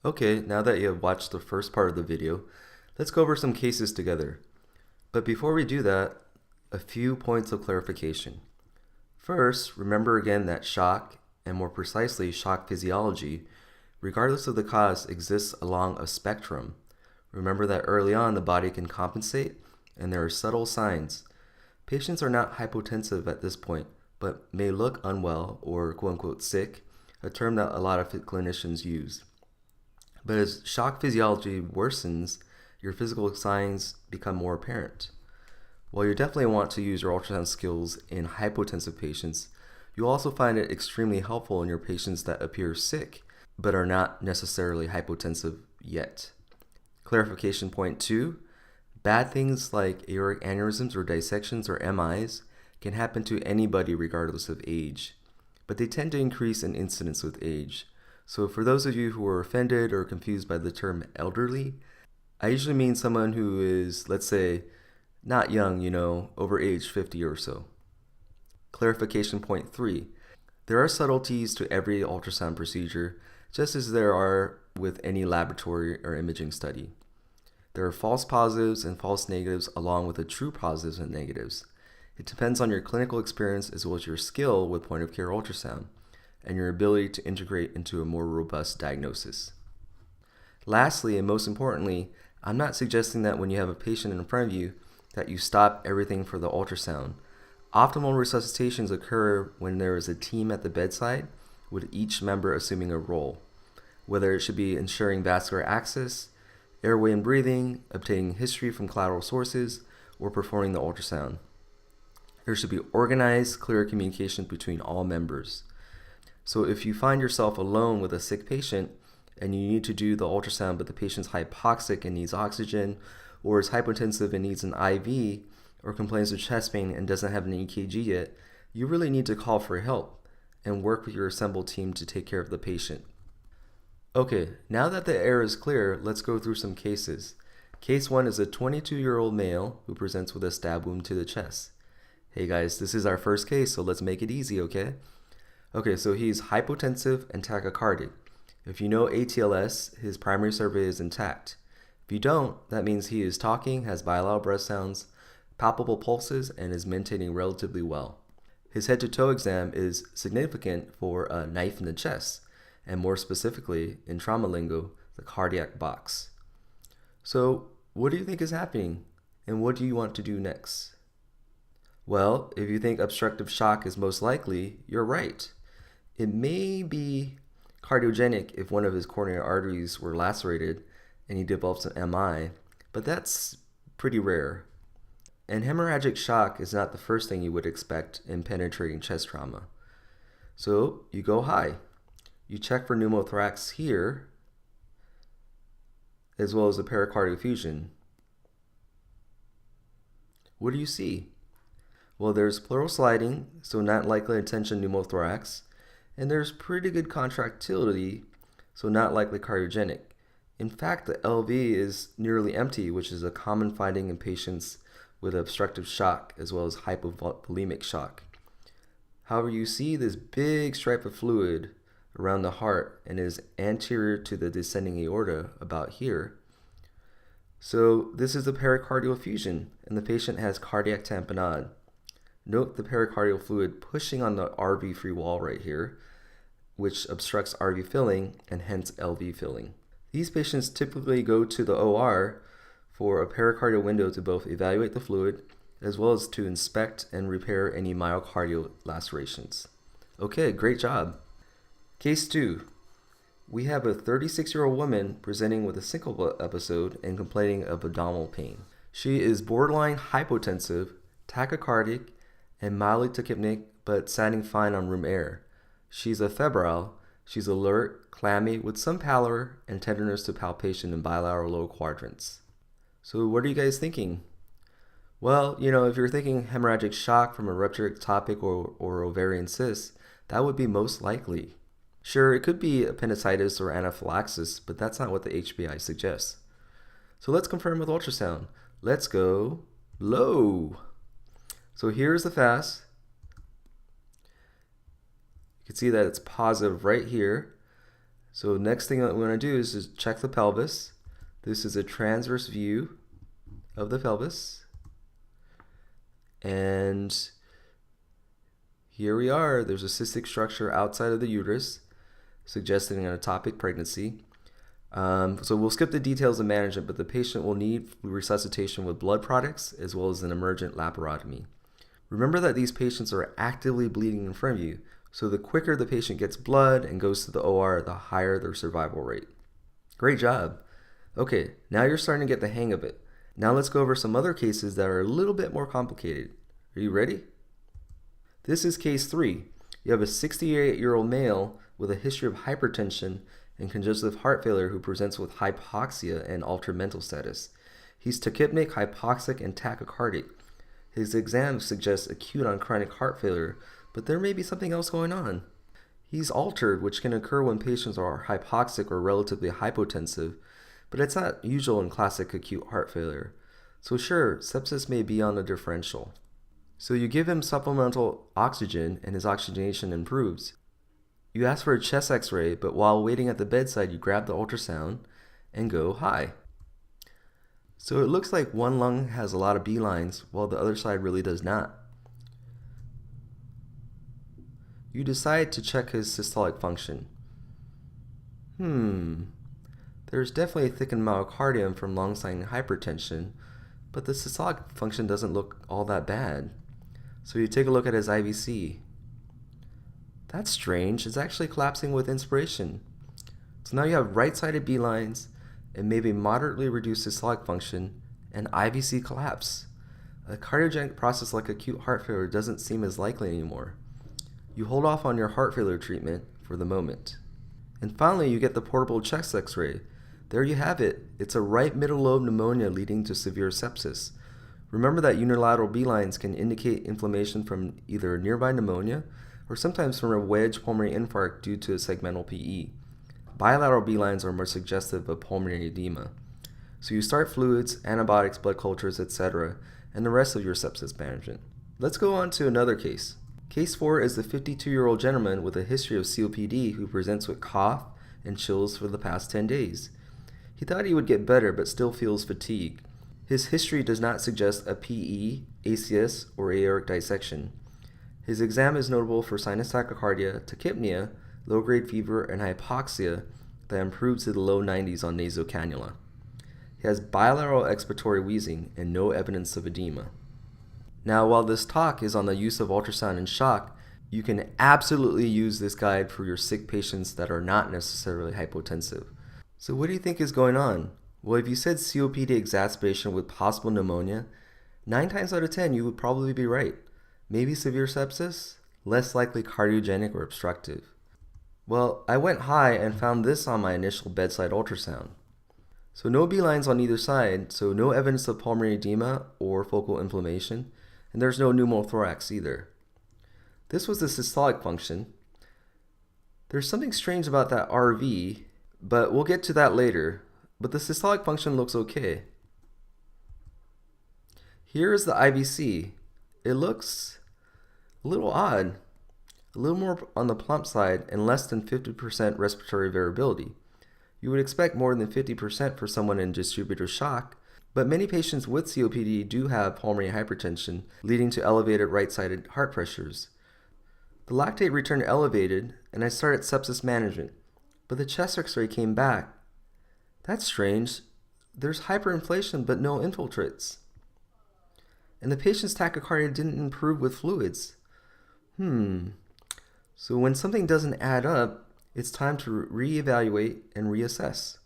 Okay, now that you have watched the first part of the video, let's go over some cases together. But before we do that, a few points of clarification. First, remember again that shock, and more precisely shock physiology, regardless of the cause, exists along a spectrum. Remember that early on the body can compensate, and there are subtle signs. Patients are not hypotensive at this point, but may look unwell or quote-unquote sick, a term that a lot of clinicians use. But as shock physiology worsens, your physical signs become more apparent. While you definitely want to use your ultrasound skills in hypotensive patients, you'll also find it extremely helpful in your patients that appear sick, but are not necessarily hypotensive yet. Clarification point 2, bad things like aortic aneurysms or dissections or MIs can happen to anybody regardless of age, but they tend to increase in incidence with age. So for those of you who are offended or confused by the term elderly, I usually mean someone who is, let's say, not young, over age 50 or so. Clarification point 3. There are subtleties to every ultrasound procedure, just as there are with any laboratory or imaging study. There are false positives and false negatives along with the true positives and negatives. It depends on your clinical experience as well as your skill with point-of-care ultrasound and your ability to integrate into a more robust diagnosis. Lastly, and most importantly, I'm not suggesting that when you have a patient in front of you that you stop everything for the ultrasound. Optimal resuscitations occur when there is a team at the bedside with each member assuming a role, whether it should be ensuring vascular access, airway and breathing, obtaining history from collateral sources, or performing the ultrasound. There should be organized, clear communication between all members. So if you find yourself alone with a sick patient and you need to do the ultrasound but the patient's hypoxic and needs oxygen, or is hypotensive and needs an IV, or complains of chest pain and doesn't have an EKG yet, you really need to call for help and work with your assembled team to take care of the patient. Okay, now that the air is clear, let's go through some cases. Case 1 is a 22-year-old male who presents with a stab wound to the chest. Hey guys, this is our first case, so let's make it easy, okay? Okay, so he's hypotensive and tachycardic. If you know ATLS, his primary survey is intact. If you don't, that means he is talking, has bilateral breath sounds, palpable pulses, and is maintaining relatively well. His head-to-toe exam is significant for a knife in the chest, and more specifically, in trauma lingo, the cardiac box. So, what do you think is happening, and what do you want to do next? Well, if you think obstructive shock is most likely, you're right. It may be cardiogenic if one of his coronary arteries were lacerated and he develops an MI, but that's pretty rare. And hemorrhagic shock is not the first thing you would expect in penetrating chest trauma. So you go high. You check for pneumothorax here, as well as a pericardial effusion. What do you see? Well, there's pleural sliding, so not likely attention pneumothorax, and there's pretty good contractility, so not likely cardiogenic. In fact, the LV is nearly empty, which is a common finding in patients with obstructive shock as well as hypovolemic shock. However, you see this big stripe of fluid around the heart and is anterior to the descending aorta about here. So this is the pericardial effusion, and the patient has cardiac tamponade. Note the pericardial fluid pushing on the RV free wall right here, which obstructs RV filling and hence LV filling. These patients typically go to the OR for a pericardial window to both evaluate the fluid as well as to inspect and repair any myocardial lacerations. Okay, great job. Case 2. We have a 36-year-old woman presenting with a syncope episode and complaining of abdominal pain. She is borderline hypotensive, tachycardic, and mildly tachypneic, but standing fine on room air. She's afebrile, she's alert, clammy, with some pallor and tenderness to palpation in bilateral low quadrants. So what are you guys thinking? Well, if you're thinking hemorrhagic shock from a ruptured ectopic or ovarian cyst, that would be most likely. Sure, it could be appendicitis or anaphylaxis, but that's not what the HPI suggests. So let's confirm with ultrasound. Let's go low. So here's the FAST. You can see that it's positive right here. So next thing that we want to do is just check the pelvis. This is a transverse view of the pelvis. And here we are. There's a cystic structure outside of the uterus, suggesting an ectopic pregnancy. So we'll skip the details of management, but the patient will need resuscitation with blood products as well as an emergent laparotomy. Remember that these patients are actively bleeding in front of you, so the quicker the patient gets blood and goes to the OR, the higher their survival rate. Great job. Okay, now you're starting to get the hang of it. Now let's go over some other cases that are a little bit more complicated. Are you ready? This is case 3. You have a 68-year-old male with a history of hypertension and congestive heart failure who presents with hypoxia and altered mental status. He's tachypnic, hypoxic, and tachycardic. His exam suggests acute on chronic heart failure, but there may be something else going on. He's altered, which can occur when patients are hypoxic or relatively hypotensive, but it's not usual in classic acute heart failure. So sure, sepsis may be on the differential. So you give him supplemental oxygen and his oxygenation improves. You ask for a chest x-ray, but while waiting at the bedside, you grab the ultrasound and go high. So it looks like one lung has a lot of B lines while the other side really does not. You decide to check his systolic function. There's definitely a thickened myocardium from long-standing hypertension, but the systolic function doesn't look all that bad. So you take a look at his IVC. That's strange, it's actually collapsing with inspiration. So now you have right-sided B lines and maybe moderately reduced systolic function and IVC collapse. A cardiogenic process like acute heart failure doesn't seem as likely anymore. You hold off on your heart failure treatment for the moment. And finally, you get the portable chest x-ray. There you have it. It's a right middle lobe pneumonia leading to severe sepsis. Remember that unilateral B lines can indicate inflammation from either nearby pneumonia or sometimes from a wedge pulmonary infarct due to a segmental PE. Bilateral B lines are more suggestive of pulmonary edema. So you start fluids, antibiotics, blood cultures, etc., and the rest of your sepsis management. Let's go on to another case. Case 4 is the 52-year-old gentleman with a history of COPD who presents with cough and chills for the past 10 days. He thought he would get better but still feels fatigue. His history does not suggest a PE, ACS, or aortic dissection. His exam is notable for sinus tachycardia, tachypnea, low-grade fever, and hypoxia that improves to the low 90s on nasal cannula. He has bilateral expiratory wheezing and no evidence of edema. Now, while this talk is on the use of ultrasound and shock, you can absolutely use this guide for your sick patients that are not necessarily hypotensive. So what do you think is going on? Well, if you said COPD exacerbation with possible pneumonia, 9 times out of 10 you would probably be right. Maybe severe sepsis? Less likely cardiogenic or obstructive. Well, I went high and found this on my initial bedside ultrasound. So no B lines on either side, so no evidence of pulmonary edema or focal inflammation, and there's no pneumothorax either. This was the systolic function. There's something strange about that RV, but we'll get to that later. But the systolic function looks okay. Here is the IVC. It looks a little odd, a little more on the plump side and less than 50% respiratory variability. You would expect more than 50% for someone in distributor shock, but many patients with COPD do have pulmonary hypertension, leading to elevated right-sided heart pressures. The lactate returned elevated, and I started sepsis management, but the chest x-ray came back. That's strange. There's hyperinflation, but no infiltrates. And the patient's tachycardia didn't improve with fluids. So when something doesn't add up, it's time to reevaluate and reassess.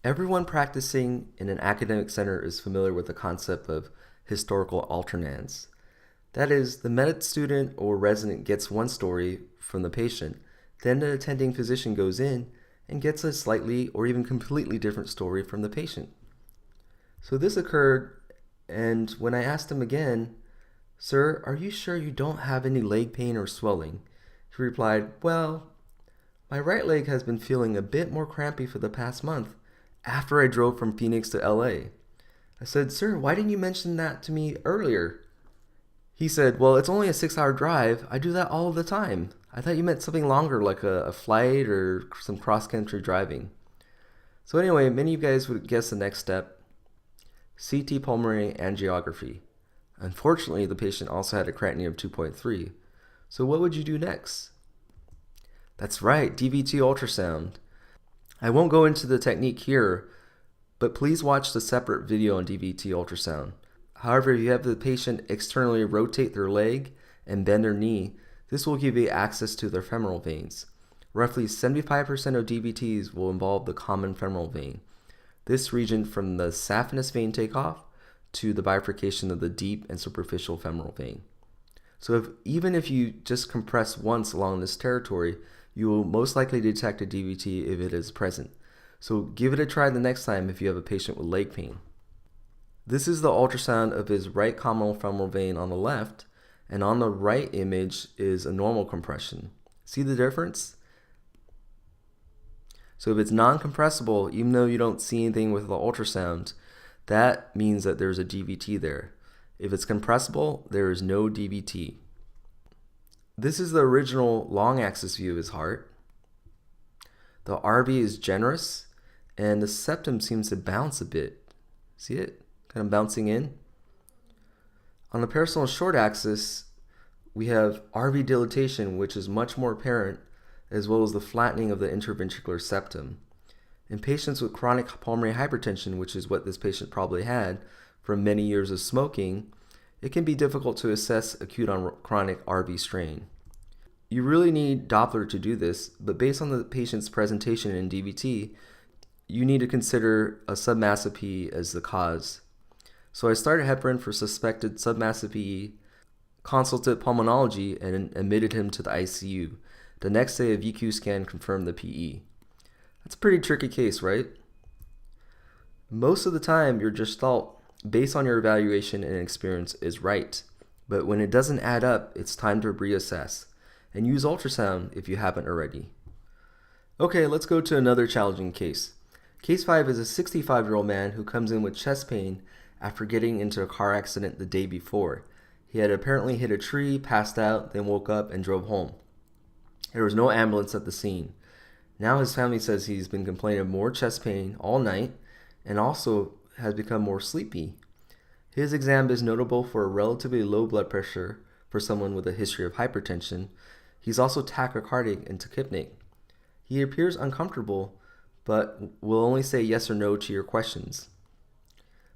Everyone practicing in an academic center is familiar with the concept of historical alternans. That is, the med student or resident gets one story from the patient, then the attending physician goes in and gets a slightly or even completely different story from the patient. So this occurred, and when I asked him again, "Sir, are you sure you don't have any leg pain or swelling?" He replied, "Well, my right leg has been feeling a bit more crampy for the past month after I drove from Phoenix to LA. I said, "Sir, why didn't you mention that to me earlier?" He said, well, it's only a 6-hour drive. I do that all the time. I thought you meant something longer, like a flight or some cross-country driving. So anyway, many of you guys would guess the next step, CT pulmonary angiography. Unfortunately, the patient also had a creatinine of 2.3. So what would you do next? That's right, DVT ultrasound. I won't go into the technique here, but please watch the separate video on DVT ultrasound. However, if you have the patient externally rotate their leg and bend their knee, this will give you access to their femoral veins. Roughly 75% of DVTs will involve the common femoral vein. This region from the saphenous vein takeoff to the bifurcation of the deep and superficial femoral vein. So even if you just compress once along this territory, you will most likely detect a DVT if it is present. So give it a try the next time if you have a patient with leg pain. This is the ultrasound of his right common femoral vein on the left, and on the right image is a normal compression. See the difference? So if it's non-compressible, even though you don't see anything with the ultrasound, that means that there's a DVT there. If it's compressible, there is no DVT. This is the original long axis view of his heart. The RV is generous, and the septum seems to bounce a bit. See it? Kind of bouncing in. On the parasternal short axis, we have RV dilatation, which is much more apparent, as well as the flattening of the interventricular septum. In patients with chronic pulmonary hypertension, which is what this patient probably had from many years of smoking, it can be difficult to assess acute on chronic RV strain. You really need Doppler to do this, but based on the patient's presentation in DVT, you need to consider a submassive PE as the cause. So I started heparin for suspected submassive PE, consulted pulmonology, and admitted him to the ICU. The next day, a VQ scan confirmed the PE. That's a pretty tricky case, right? Most of the time, your gestalt, based on your evaluation and experience, is right. But when it doesn't add up, it's time to reassess. And use ultrasound if you haven't already. Okay, let's go to another challenging case. Case 5 is a 65-year-old man who comes in with chest pain after getting into a car accident the day before. He had apparently hit a tree, passed out, then woke up and drove home. There was no ambulance at the scene. Now his family says he's been complaining of more chest pain all night and also has become more sleepy. His exam is notable for a relatively low blood pressure for someone with a history of hypertension. He's also tachycardic and tachypneic. He appears uncomfortable, but will only say yes or no to your questions.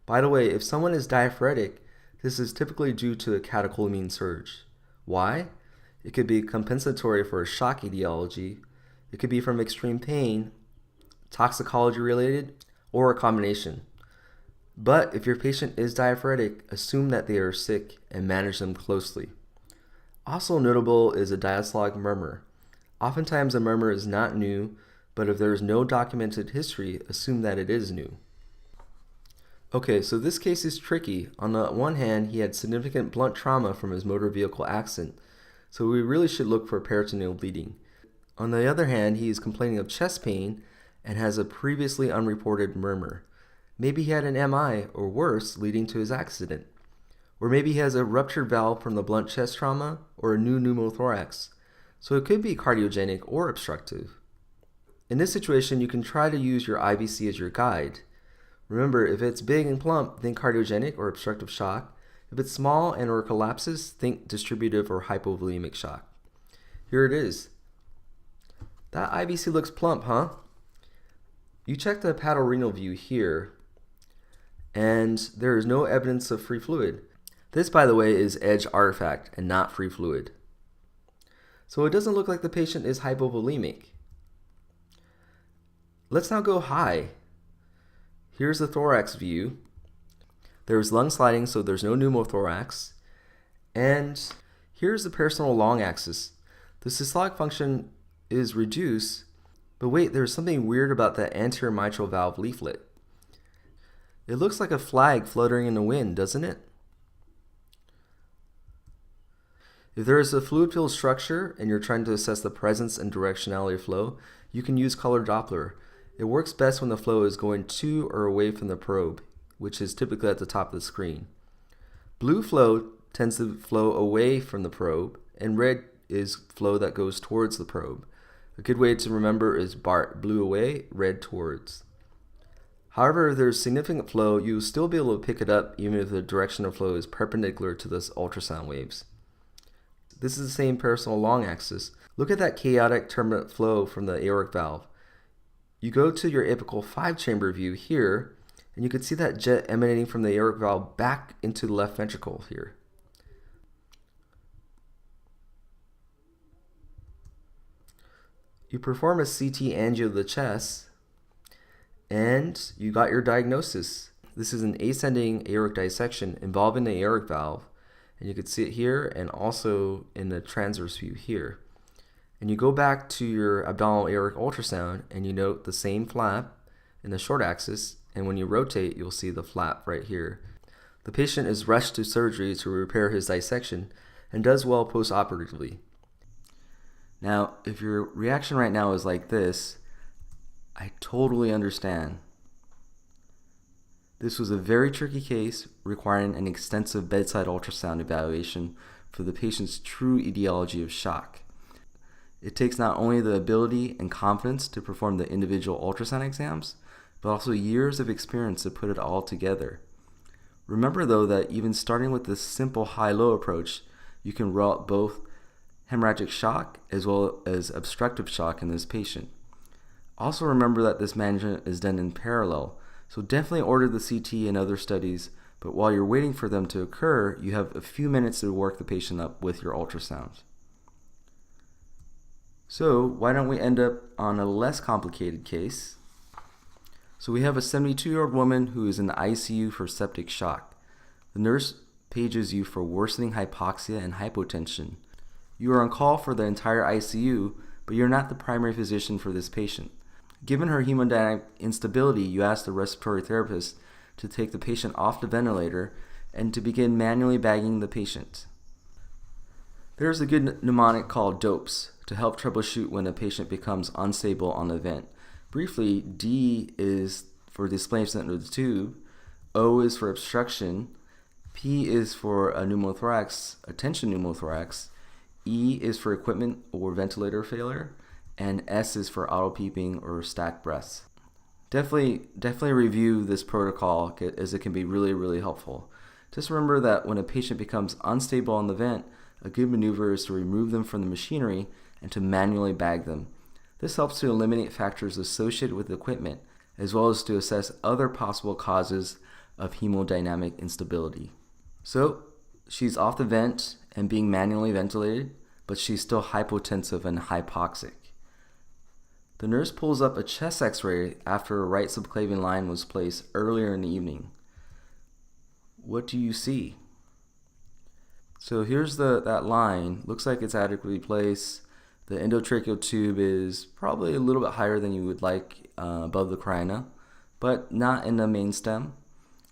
By the way, if someone is diaphoretic, this is typically due to a catecholamine surge. Why? It could be compensatory for a shock etiology. It could be from extreme pain, toxicology related, or a combination. But if your patient is diaphoretic, assume that they are sick and manage them closely. Also notable is a diastolic murmur. Oftentimes a murmur is not new, but if there is no documented history, assume that it is new. Okay, so this case is tricky. On the one hand, he had significant blunt trauma from his motor vehicle accident, so we really should look for peritoneal bleeding. On the other hand, he is complaining of chest pain and has a previously unreported murmur. Maybe he had an MI, or worse, leading to his accident. Or maybe he has a ruptured valve from the blunt chest trauma or a new pneumothorax. So it could be cardiogenic or obstructive. In this situation, you can try to use your IVC as your guide. Remember, if it's big and plump, think cardiogenic or obstructive shock. If it's small and or collapses, think distributive or hypovolemic shock. Here it is. That IVC looks plump, huh? You check the hepatorenal view here, and there is no evidence of free fluid. This, by the way, is edge artifact and not free fluid. So it doesn't look like the patient is hypovolemic. Let's now go high. Here's the thorax view. There's lung sliding, so there's no pneumothorax. And here's the peristernal long axis. The systolic function is reduced, but wait, there's something weird about that anterior mitral valve leaflet. It looks like a flag fluttering in the wind, doesn't it? If there is a fluid-filled structure and you're trying to assess the presence and directionality of flow, you can use color Doppler. It works best when the flow is going to or away from the probe, which is typically at the top of the screen. Blue flow tends to flow away from the probe, and red is flow that goes towards the probe. A good way to remember is BART, blue away, red towards. However, if there's significant flow, you'll still be able to pick it up even if the direction of flow is perpendicular to the ultrasound waves. This is the same parasol long axis. Look at that chaotic turbulent flow from the aortic valve. You go to your apical 5-chamber view here, and you can see that jet emanating from the aortic valve back into the left ventricle here. You perform a CT angio of the chest, and you got your diagnosis. This is an ascending aortic dissection involving the aortic valve, and you can see it here and also in the transverse view here. And you go back to your abdominal aortic ultrasound and you note the same flap in the short axis, and when you rotate you'll see the flap right here. The patient is rushed to surgery to repair his dissection and does well post-operatively. Now, if your reaction right now is like this, I totally understand. This was a very tricky case requiring an extensive bedside ultrasound evaluation for the patient's true etiology of shock. It takes not only the ability and confidence to perform the individual ultrasound exams, but also years of experience to put it all together. Remember though that even starting with this simple high-low approach, you can rule out both hemorrhagic shock as well as obstructive shock in this patient. Also remember that this management is done in parallel, so definitely order the CT and other studies, but while you're waiting for them to occur, you have a few minutes to work the patient up with your ultrasound. So why don't we end up on a less complicated case? So we have a 72-year-old woman who is in the ICU for septic shock. The nurse pages you for worsening hypoxia and hypotension. You are on call for the entire ICU, but you're not the primary physician for this patient. Given her hemodynamic instability, you ask the respiratory therapist to take the patient off the ventilator and to begin manually bagging the patient. There's a good mnemonic called DOPES to help troubleshoot when a patient becomes unstable on the vent. Briefly, D is for displacement of the tube, O is for obstruction, P is for a pneumothorax, a tension pneumothorax, E is for equipment or ventilator failure, and S is for auto-peeping or stacked breaths. Definitely review this protocol as it can be really helpful. Just remember that when a patient becomes unstable on the vent, a good maneuver is to remove them from the machinery and to manually bag them. This helps to eliminate factors associated with the equipment, as well as to assess other possible causes of hemodynamic instability. So, she's off the vent and being manually ventilated, but she's still hypotensive and hypoxic. The nurse pulls up a chest x-ray after a right subclavian line was placed earlier in the evening. What do you see? So here's that line. Looks like it's adequately placed. The endotracheal tube is probably a little bit higher than you would like above the carina, but not in the main stem.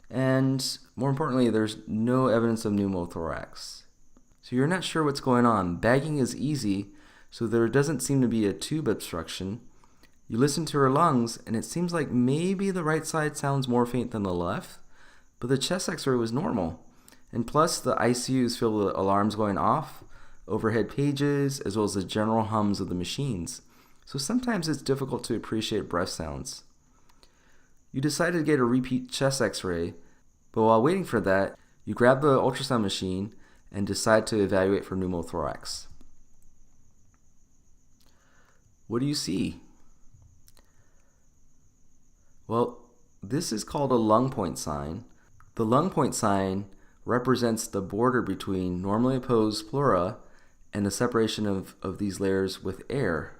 And more importantly, there's no evidence of pneumothorax. So you're not sure what's going on. Bagging is easy, so there doesn't seem to be a tube obstruction. You listen to her lungs, and it seems like maybe the right side sounds more faint than the left, but the chest x-ray was normal. And plus, the ICU is filled with alarms going off, overhead pages, as well as the general hums of the machines. So sometimes it's difficult to appreciate breath sounds. You decide to get a repeat chest x-ray, but while waiting for that, you grab the ultrasound machine and decide to evaluate for pneumothorax. What do you see? Well, this is called a lung point sign. The lung point sign represents the border between normally opposed pleura and the separation of these layers with air.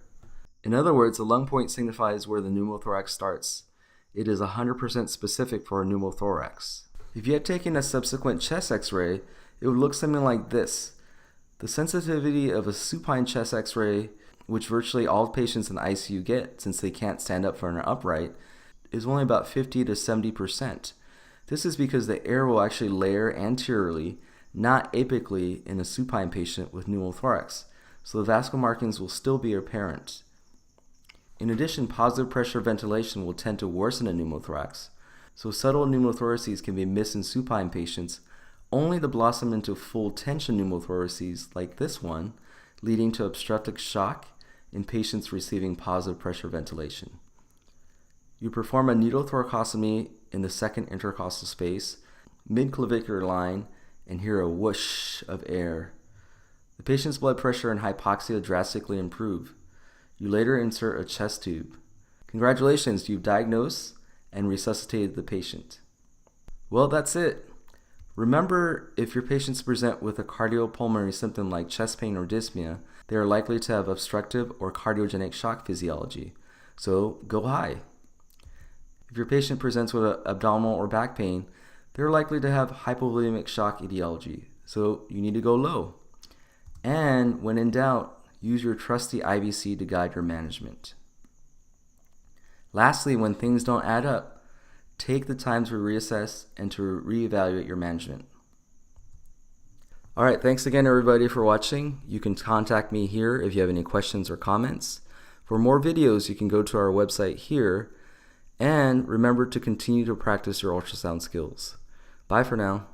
In other words, the lung point signifies where the pneumothorax starts. It is 100% specific for a pneumothorax. If you had taken a subsequent chest x-ray, it would look something like this. The sensitivity of a supine chest x-ray, which virtually all patients in the ICU get since they can't stand up for an upright, is only about 50 to 70%. This is because the air will actually layer anteriorly, not apically in a supine patient with pneumothorax, so the vascular markings will still be apparent. In addition, positive pressure ventilation will tend to worsen a pneumothorax, so subtle pneumothoraces can be missed in supine patients only to blossom into full tension pneumothoraces like this one, leading to obstructive shock in patients receiving positive pressure ventilation. You perform a needle thoracostomy in the second intercostal space, mid-clavicular line, and hear a whoosh of air. The patient's blood pressure and hypoxia drastically improve. You later insert a chest tube. Congratulations, you've diagnosed and resuscitated the patient. Well, that's it. Remember, if your patients present with a cardiopulmonary symptom like chest pain or dyspnea, they are likely to have obstructive or cardiogenic shock physiology, so go high. If your patient presents with abdominal or back pain, they're likely to have hypovolemic shock etiology, so you need to go low. And when in doubt, use your trusty IVC to guide your management. Lastly, when things don't add up, take the time to reassess and to reevaluate your management. All right, thanks again everybody for watching. You can contact me here if you have any questions or comments. For more videos, you can go to our website here, and remember to continue to practice your ultrasound skills. Bye for now.